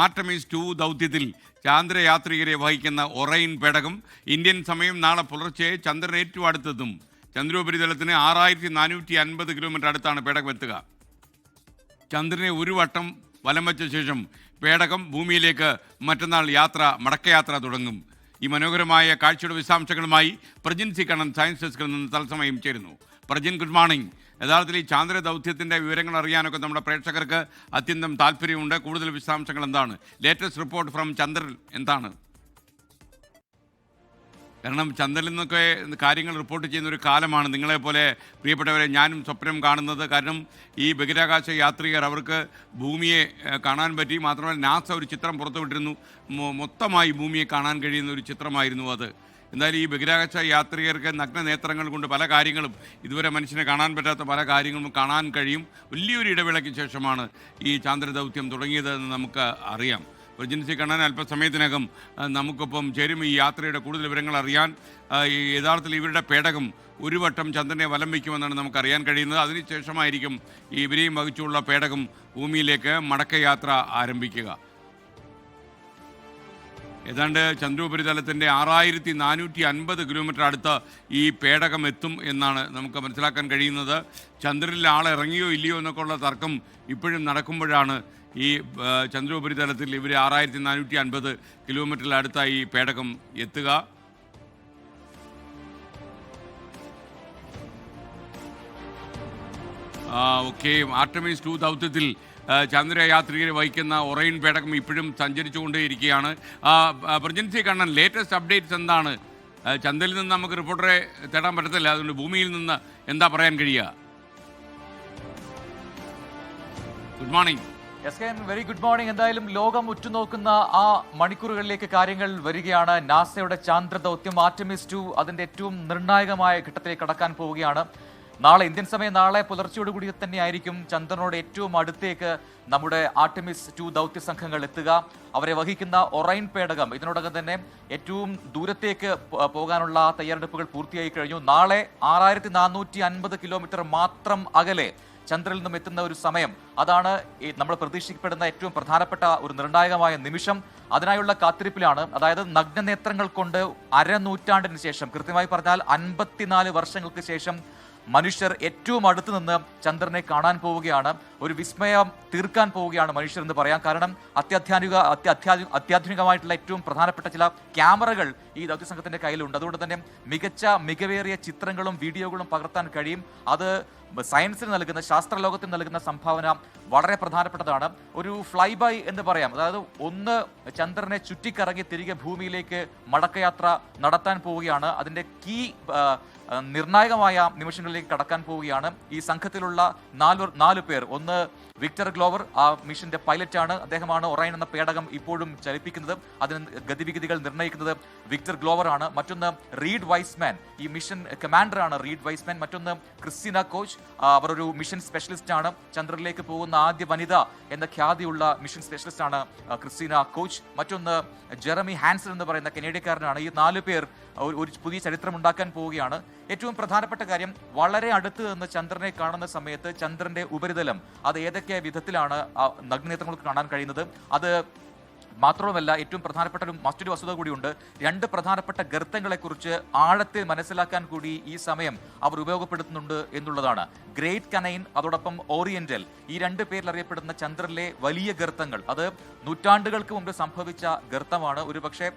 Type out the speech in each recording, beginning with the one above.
Artemis 2 ദൗത്യത്തിൽ ചാന്ദ്രയാത്രികരെ വഹിക്കുന്ന Orion പേടകം ഇന്ത്യൻ സമയം നാളെ പുലർച്ചെ ചന്ദ്രൻ ഏറ്റവും അടുത്തെത്തും. ചന്ദ്രോപരിതലത്തിന് 6450 കിലോമീറ്റർ അടുത്താണ് പേടകം എത്തുക. ചന്ദ്രനെ ഒരു വട്ടം വലം വച്ച ശേഷം പേടകം ഭൂമിയിലേക്ക് മറ്റന്നാൾ മടക്കയാത്ര തുടങ്ങും. ഈ മനോഹരമായ കാഴ്ചയുടെ വിശദാംശങ്ങളുമായി പ്രജിൻ സി കണ്ണൻ സയൻസ് ഡെസ്കിൽ നിന്ന് തത്സമയം ചേരുന്നു. Prajin, good morning. യഥാർത്ഥത്തിൽ ഈ ചാന്ദ്ര ദൗത്യത്തിൻ്റെ വിവരങ്ങൾ അറിയാനൊക്കെ നമ്മുടെ പ്രേക്ഷകർക്ക് അത്യന്തം താല്പര്യമുണ്ട്. കൂടുതൽ വിശദാംശങ്ങൾ എന്താണ്? ലേറ്റസ്റ്റ് റിപ്പോർട്ട് ഫ്രം ചന്ദ്രൻ എന്താണ്? കാരണം ചന്ദ്രനിൽ നിന്നൊക്കെ കാര്യങ്ങൾ റിപ്പോർട്ട് ചെയ്യുന്ന ഒരു കാലമാണ് നിങ്ങളെപ്പോലെ പ്രിയപ്പെട്ടവരെ ഞാനും സ്വപ്നം കാണുന്നത്. കാരണം ഈ ബഹിരാകാശ യാത്രികർ അവർക്ക് ഭൂമിയെ കാണാൻ പറ്റി. മാത്രമല്ല നാസ ഒരു ചിത്രം പുറത്തുവിട്ടിരുന്നു. മൊത്തമായി ഭൂമിയെ കാണാൻ കഴിയുന്ന ഒരു ചിത്രമായിരുന്നു അത്. എന്തായാലും ഈ ബഹിരാകാശ യാത്രികർക്ക് നഗ്ന നേത്രങ്ങൾ കൊണ്ട് പല കാര്യങ്ങളും, ഇതുവരെ മനുഷ്യനെ കാണാൻ പറ്റാത്ത പല കാര്യങ്ങളും കാണാൻ കഴിയും. വലിയൊരു ഇടവേളയ്ക്ക് ശേഷമാണ് ഈ ചാന്ദ്രദൗത്യം തുടങ്ങിയതെന്ന് നമുക്ക് അറിയാം. പ്രജിൻ സി കണ്ണൻ അല്പസമയത്തിനകം നമുക്കൊപ്പം ചേരും ഈ യാത്രയുടെ കൂടുതൽ വിവരങ്ങൾ അറിയാൻ. യഥാർത്ഥത്തിൽ ഇവരുടെ പേടകം ഒരു വട്ടം ചന്ദ്രനെ വലം വയ്ക്കുമെന്നാണ് നമുക്കറിയാൻ കഴിയുന്നത്. അതിനുശേഷമായിരിക്കും ഇവരെയും വഹിച്ചുള്ള പേടകം ഭൂമിയിലേക്ക് മടക്കയാത്ര ആരംഭിക്കുക. ഏതാണ്ട് ചന്ദ്രോപരിതലത്തിൻ്റെ 6450 കിലോമീറ്റർ അടുത്ത് ഈ പേടകം എത്തും എന്നാണ് നമുക്ക് മനസ്സിലാക്കാൻ കഴിയുന്നത്. ചന്ദ്രനിൽ ആളിറങ്ങിയോ ഇല്ലയോ എന്നൊക്കെ ഉള്ള തർക്കം ഇപ്പോഴും നടക്കുമ്പോഴാണ് ഈ ചന്ദ്രോപരിതലത്തിൽ ഇവർ 6450 കിലോമീറ്ററിൽ അടുത്തായി ഈ പേടകം എത്തുക. ഓക്കെ, ആർട്ടമിസ് 2 ദൗത്യത്തിൽ ചന്ദ്രയാത്രികരെ വഹിക്കുന്ന ഒറൈൻ പേടകം ഇപ്പോഴും സഞ്ചരിച്ചുകൊണ്ടേയിരിക്കുകയാണ്. പ്രജിൻ സി കണ്ണൻ, ലേറ്റസ്റ്റ് അപ്ഡേറ്റ്സ് എന്താണ്? ചന്ദ്രനിൽ നിന്ന് നമുക്ക് റിപ്പോർട്ടറെ തേടാൻ പറ്റത്തില്ല, അതുകൊണ്ട് ഭൂമിയിൽ നിന്ന് എന്താ പറയാൻ കഴിയുക? Good morning. Very good morning. എന്തായാലും ലോകം ഉറ്റുനോക്കുന്ന ആ മണിക്കൂറുകളിലേക്ക് കാര്യങ്ങൾ വരികയാണ്. നാസയുടെ ചാന്ദ്ര ദൗത്യം ആർട്ടമിസ് 2 അതിന്റെ ഏറ്റവും നിർണായകമായ ഘട്ടത്തിലേക്ക് കടക്കാൻ പോവുകയാണ്. നാളെ ഇന്ത്യൻ സമയം നാളെ പുലർച്ചയോടുകൂടി തന്നെയായിരിക്കും ചന്ദ്രനോട് ഏറ്റവും അടുത്തേക്ക് നമ്മുടെ ആർട്ടമിസ് 2 ദൗത്യ സംഘങ്ങൾ എത്തുക. അവരെ വഹിക്കുന്ന ഒറൈൻ പേടകം ഇതിനോടകം തന്നെ ഏറ്റവും ദൂരത്തേക്ക് പോകാനുള്ള തയ്യാറെടുപ്പുകൾ പൂർത്തിയായി കഴിഞ്ഞു. നാളെ 6450 കിലോമീറ്റർ മാത്രം അകലെ ചന്ദ്രനിൽ നിന്നും എത്തുന്ന ഒരു സമയം, അതാണ് നമ്മൾ പ്രതീക്ഷിക്കപ്പെടുന്ന ഏറ്റവും പ്രധാനപ്പെട്ട ഒരു നിർണായകമായ നിമിഷം. അതിനായുള്ള കാത്തിരിപ്പിലാണ്. അതായത് നഗ്നനേത്രങ്ങൾ കൊണ്ട് അരനൂറ്റാണ്ടിന് ശേഷം, കൃത്യമായി പറഞ്ഞാൽ 54 വർഷങ്ങൾക്ക് ശേഷം മനുഷ്യർ ഏറ്റവും അടുത്ത് നിന്ന് ചന്ദ്രനെ കാണാൻ പോവുകയാണ്. ഒരു വിസ്മയം തീർക്കാൻ പോവുകയാണ് മനുഷ്യർ എന്ന് പറയാം. കാരണം അത്യാധുനികമായിട്ടുള്ള ഏറ്റവും പ്രധാനപ്പെട്ട ചില ക്യാമറകൾ ഈ ദൗത്യസംഘത്തിന്റെ കയ്യിലുണ്ട്. അതുകൊണ്ട് തന്നെ മികവേറിയ ചിത്രങ്ങളും വീഡിയോകളും പകർത്താൻ കഴിയും. അത് സയൻസിന് നൽകുന്ന, ശാസ്ത്രലോകത്തിന് നൽകുന്ന സംഭാവന വളരെ പ്രധാനപ്പെട്ടതാണ്. ഒരു ഫ്ലൈ ബൈ എന്ന് പറയാം. അതായത് ഒന്ന് ചന്ദ്രനെ ചുറ്റിക്കറങ്ങി തിരികെ ഭൂമിയിലേക്ക് മടക്കയാത്ര നടത്താൻ പോവുകയാണ്. അതിന്റെ നിർണായകമായ നിമിഷങ്ങളിലേക്ക് കടക്കാൻ പോവുകയാണ്. ഈ സംഘത്തിലുള്ള നാല് പേർ, ഒന്ന് വിക്ടർ ഗ്ലോവർ, ആ മിഷന്റെ പൈലറ്റാണ്. അദ്ദേഹമാണ് ഒറൈൻ എന്ന പേടകം ഇപ്പോഴും ചലിപ്പിക്കുന്നത്. അതിന് ഗതിവിഗതികൾ നിർണ്ണയിക്കുന്നത് വിക്ടർ ഗ്ലോവർ ആണ്. മറ്റൊന്ന് റീഡ് വൈസ്മാൻ, ഈ മിഷൻ കമാൻഡറാണ് റീഡ് വൈസ്മാൻ. മറ്റൊന്ന് ക്രിസ്റ്റീന കോച്ച്, അവർ ഒരു മിഷൻ സ്പെഷ്യലിസ്റ്റ് ആണ്. ചന്ദ്രനിലേക്ക് പോകുന്ന ആദ്യ വനിത എന്ന ഖ്യാതിയുള്ള മിഷൻ സ്പെഷ്യലിസ്റ്റ് ആണ് ക്രിസ്റ്റീന കോച്ച്. മറ്റൊന്ന് ജെറമി ഹാൻസൺ എന്ന് പറയുന്ന കനേഡിയക്കാരനാണ്. ഈ 4 പേർ ഒരു പുതിയ ചരിത്രം ഉണ്ടാക്കാൻ പോവുകയാണ്. ഏറ്റവും പ്രധാനപ്പെട്ട കാര്യം, വളരെ അടുത്ത് നിന്ന് ചന്ദ്രനെ കാണുന്ന സമയത്ത് ചന്ദ്രന്റെ ഉപരിതലം അത് ഏതൊക്കെ വിധത്തിലാണ് നഗ്നനേത്രങ്ങൾക്ക് കാണാൻ കഴിയുന്നത്. അത് മാത്രവുമല്ല, ഏറ്റവും പ്രധാനപ്പെട്ട മറ്റൊരു വസ്തുത കൂടിയുണ്ട്. 2 പ്രധാനപ്പെട്ട ഗർത്തങ്ങളെക്കുറിച്ച് ആഴത്തിൽ മനസ്സിലാക്കാൻ കൂടി ഈ സമയം അവർ ഉപയോഗപ്പെടുത്തുന്നുണ്ട് എന്നുള്ളതാണ്. ഗ്രേറ്റ് കനൈൻ, അതോടൊപ്പം ഓറിയന്റൽ, ഈ 2 പേരിൽ അറിയപ്പെടുന്ന ചന്ദ്രനിലെ വലിയ ഗർത്തങ്ങൾ, അത് നൂറ്റാണ്ടുകൾക്ക് മുമ്പ് സംഭവിച്ച ഗർത്തമാണ്. ഒരുപക്ഷെ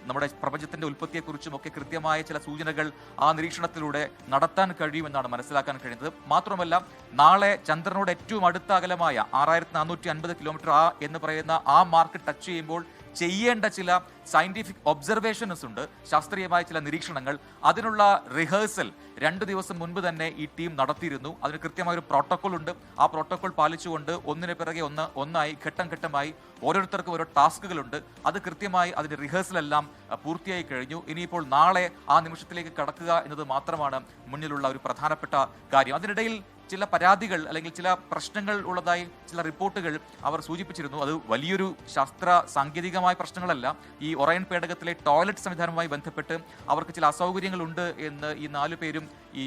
നമ്മുടെ പ്രപഞ്ചത്തിന്റെ ഉൽപ്പത്തിയെക്കുറിച്ചും ഒക്കെ കൃത്യമായ ചില സൂചനകൾ ആ നിരീക്ഷണത്തിലൂടെ നടത്താൻ കഴിയുമെന്നാണ് മനസ്സിലാക്കാൻ കഴിയുന്നത്. മാത്രമല്ല, നാളെ ചന്ദ്രനോട് ഏറ്റവും അടുത്ത അകലമായ 6450 കിലോമീറ്റർ എന്ന് പറയുന്ന ആ മാർക്ക് ടച്ച് ചെയ്യുമ്പോൾ ചെയ്യേണ്ട ചില സയന്റിഫിക് ഒബ്സർവേഷൻസ് ഉണ്ട്, ശാസ്ത്രീയമായ ചില നിരീക്ഷണങ്ങൾ. അതിനുള്ള റിഹേഴ്സൽ 2 ദിവസം മുൻപ് തന്നെ ഈ ടീം നടത്തിയിരുന്നു. അതിന് കൃത്യമായ ഒരു പ്രോട്ടോകോൾ ഉണ്ട്. ആ പ്രോട്ടോകോൾ പാലിച്ചുകൊണ്ട് ഒന്നിന് പിറകെ ഒന്നായി ഘട്ടം ഘട്ടമായി ഓരോരുത്തർക്കും ഓരോ ടാസ്കുകളുണ്ട്. അത് കൃത്യമായി അതിന്റെ റിഹേഴ്സലെല്ലാം പൂർത്തിയായി കഴിഞ്ഞു. ഇനിയിപ്പോൾ നാളെ ആ നിമിഷത്തിലേക്ക് കടക്കുക എന്നത് മാത്രമാണ് മുന്നിലുള്ള ഒരു പ്രധാനപ്പെട്ട കാര്യം. അതിനിടയിൽ ചില പരാതികൾ അല്ലെങ്കിൽ ചില പ്രശ്നങ്ങൾ ഉള്ളതായി ചില റിപ്പോർട്ടുകൾ അവർ സൂചിപ്പിച്ചിരുന്നു. അത് വലിയൊരു ശാസ്ത്ര സാങ്കേതികമായ പ്രശ്നങ്ങളല്ല. ഈ ഒറൈൻ പേടകത്തിലെ ടോയ്ലറ്റ് സംവിധാനവുമായി ബന്ധപ്പെട്ട് അവർക്ക് ചില അസൗകര്യങ്ങളുണ്ട് എന്ന് ഈ 4 പേരും ഈ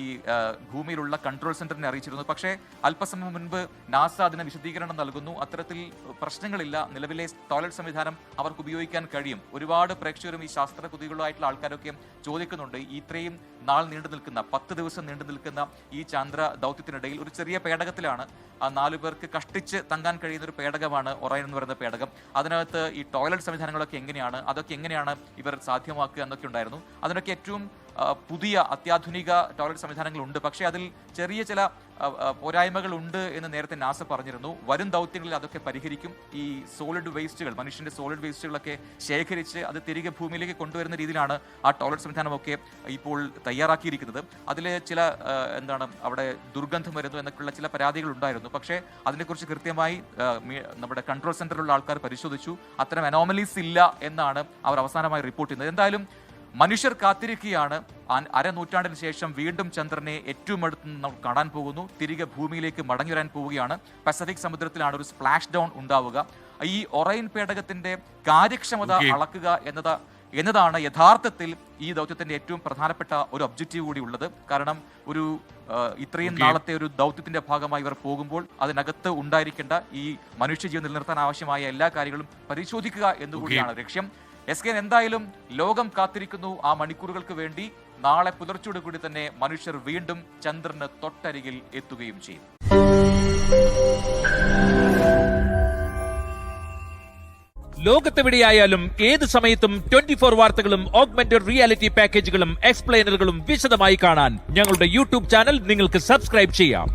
ഭൂമിയിലുള്ള കൺട്രോൾ സെന്ററിനെ അറിയിച്ചിരുന്നു. പക്ഷേ അല്പസമയം മുൻപ് നാസ അതിന് വിശദീകരണം നൽകുന്നു. അത്തരത്തിൽ പ്രശ്നങ്ങളില്ല, നിലവിലെ ടോയ്ലറ്റ് സംവിധാനം അവർക്ക് ഉപയോഗിക്കാൻ കഴിയും. ഒരുപാട് പ്രേക്ഷകരും ഈ ശാസ്ത്ര കുതികളായിട്ടുള്ള ആൾക്കാരൊക്കെ ചോദിക്കുന്നുണ്ട്, ഇത്രയും നാൾ നീണ്ടു നിൽക്കുന്ന 10 ദിവസം നീണ്ടു നിൽക്കുന്ന ഈ ചാന്ദ്ര ദൗത്യത്തിനിടയിൽ ഒരു ചെറിയ പേടകത്തിലാണ് ആ 4 പേർക്ക് കഷ്ടിച്ച് തങ്ങാൻ കഴിയുന്ന ഒരു പേടകമാണ് ഒറൈൻ എന്ന് പറയുന്ന പേടകം. അതിനകത്ത് ഈ ടോയ്ലറ്റ് സംവിധാനങ്ങളൊക്കെ എങ്ങനെയാണ്, അതൊക്കെ എങ്ങനെയാണ് ഇവർ സാധ്യമാക്കുക എന്നൊക്കെ ഉണ്ടായിരുന്നു. അതിനൊക്കെ ഏറ്റവും പുതിയ അത്യാധുനിക ടോയ്ലറ്റ് സംവിധാനങ്ങളുണ്ട്. പക്ഷേ അതിൽ ചെറിയ ചില പോരായ്മകൾ ഉണ്ട് എന്ന് നേരത്തെ നാസ പറഞ്ഞിരുന്നു. വരും ദൗത്യങ്ങളിൽ അതൊക്കെ പരിഹരിക്കും. ഈ സോളിഡ് വേസ്റ്റുകൾ, മനുഷ്യന്റെ സോളിഡ് വേസ്റ്റുകളൊക്കെ ശേഖരിച്ച് അത് തിരികെ ഭൂമിയിലേക്ക് കൊണ്ടുവരുന്ന രീതിയിലാണ് ആ ടോയ്ലറ്റ് സംവിധാനമൊക്കെ ഇപ്പോൾ തയ്യാറാക്കിയിരിക്കുന്നത്. അതിൽ ചില അവിടെ ദുർഗന്ധം വരുന്നു എന്നൊക്കെയുള്ള ചില പരാതികൾ ഉണ്ടായിരുന്നു. പക്ഷേ അതിനെക്കുറിച്ച് കൃത്യമായി നമ്മുടെ കൺട്രോൾ സെന്ററിലുള്ള ആൾക്കാർ പരിശോധിച്ചു. അത്തരം അനോമലീസ് ഇല്ല എന്നാണ് അവർ അവസാനമായി റിപ്പോർട്ട് ചെയ്യുന്നത്. എന്തായാലും മനുഷ്യർ കാത്തിരിക്കുകയാണ്. അരനൂറ്റാണ്ടിന് ശേഷം വീണ്ടും ചന്ദ്രനെ ഏറ്റവും അടുത്ത് നമ്മൾ കാണാൻ പോകുന്നു. തിരികെ ഭൂമിയിലേക്ക് മടങ്ങി വരാൻ പോവുകയാണ്. പസഫിക് സമുദ്രത്തിലാണ് ഒരു സ്പ്ലാഷ് ഡൗൺ ഉണ്ടാവുക. ഈ ഒറൈൻ പേടകത്തിന്റെ കാര്യക്ഷമത അളക്കുക എന്നതാണ് യഥാർത്ഥത്തിൽ ഈ ദൗത്യത്തിന്റെ ഏറ്റവും പ്രധാനപ്പെട്ട ഒരു ഒബ്ജക്റ്റീവ് കൂടി ഉള്ളത്. കാരണം ഇത്രയും നാളത്തെ ഒരു ദൗത്യത്തിന്റെ ഭാഗമായി ഇവർ പോകുമ്പോൾ അതിനകത്ത് ഉണ്ടായിരിക്കേണ്ട ഈ മനുഷ്യജീവൻ നിലനിർത്താൻ ആവശ്യമായ എല്ലാ കാര്യങ്ങളും പരിശോധിക്കുക എന്നുകൂടിയാണ് ലക്ഷ്യം. SKN എന്തായാലും ലോകം കാത്തിരിക്കുന്നു ആ മണിക്കൂറുകൾക്ക് വേണ്ടി. നാളെ പുലർച്ചയോട് കൂടി തന്നെ മനുഷ്യർ വീണ്ടും ചന്ദ്രന് തൊട്ടരികിൽ എത്തുകയും ചെയ്യും. ലോകത്തെവിടെയായാലും ഏത് സമയത്തും 24 വാർത്തകളും ഓഗ്മെന്റഡ് റിയാലിറ്റി പാക്കേജുകളും എക്സ്പ്ലെയിനറുകളും വിശദമായി കാണാൻ ഞങ്ങളുടെ യൂട്യൂബ് ചാനൽ നിങ്ങൾക്ക് സബ്സ്ക്രൈബ് ചെയ്യാം.